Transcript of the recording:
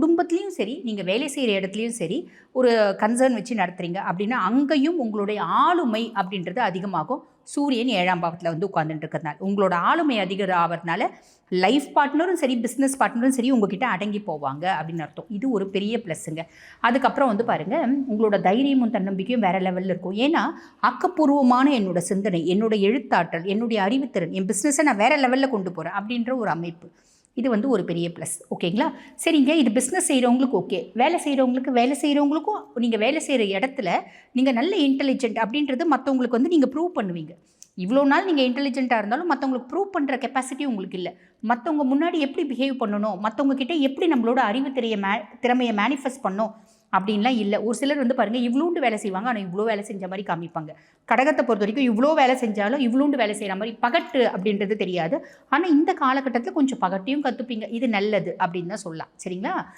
குடும்பத்துலேயும் சரி, நீங்கள் வேலை செய்கிற இடத்துலையும் சரி, ஒரு கன்சர்ன் வச்சு நடத்துகிறீங்க அப்படின்னா அங்கேயும் உங்களுடைய ஆளுமை அப்படின்றது அதிகமாகும். சூரியன் 7ஆம் பாவத்தில் வந்து உட்கார்ந்துட்டு இருக்கிறதுனால உங்களோட ஆளுமை அதிகம் ஆகிறதுனால லைஃப் பார்ட்னரும் சரி, பிஸ்னஸ் பார்ட்னரும் சரி உங்ககிட்ட அடங்கி போவாங்க அப்படின்னு அர்த்தம். இது ஒரு பெரிய ப்ளஸ்ஸுங்க. அதுக்கப்புறம் வந்து பாருங்கள், உங்களோட தைரியமும் தன்னம்பிக்கையும் வேறு லெவலில் இருக்கும். ஏன்னா ஆக்கப்பூர்வமான என்னோட சிந்தனை, என்னோட எழுத்தாற்றல், என்னுடைய அறிவுத்திறன், என் பிஸ்னஸை நான் வேறு லெவலில் கொண்டு போகிறேன் அப்படின்ற ஒரு அமைப்பு. இது வந்து ஒரு பெரிய ப்ளஸ். ஓகேங்களா? சரிங்க, இது பிஸ்னஸ் செய்கிறவங்களுக்கு ஓகே. வேலை செய்கிறவங்களுக்கும் நீங்கள் வேலை செய்கிற இடத்துல நீங்கள் நல்ல இன்டெலிஜென்ட் அப்படின்றது மற்றவங்களுக்கு வந்து நீங்கள் ப்ரூவ் பண்ணுவீங்க. இவ்வளோ நாள் நீங்கள் இன்டெலிஜென்ட்டாக இருந்தாலும் மற்றவங்களுக்கு ப்ரூவ் பண்ணுற கெப்பாசிட்டி உங்களுக்கு இல்லை. மற்றவங்க முன்னாடி எப்படி பிஹேவ் பண்ணணும், மற்றவங்க கிட்டே எப்படி நம்மளோட திறமையை மேனிஃபெஸ்ட் பண்ணணும் அப்படின்லாம் இல்லை. ஒரு சிலர் வந்து பாருங்கள், இவ்வளோண்டு வேலை செய்வாங்க, ஆனால் இவ்வளோ வேலை செஞ்ச மாதிரி காமிப்பாங்க. கடகத்தை பொறுத்த வரைக்கும் இவ்வளோ வேலை செஞ்சாலும் இவ்வளோண்டு வேலை செய்கிற மாதிரி பகட்டு அப்படின்றது தெரியாது. ஆனால் இந்த காலகட்டத்தில் கொஞ்சம் பகட்டையும் கற்றுப்பீங்க. இது நல்லது அப்படின்னு தான் சொல்லலாம். சரிங்களா?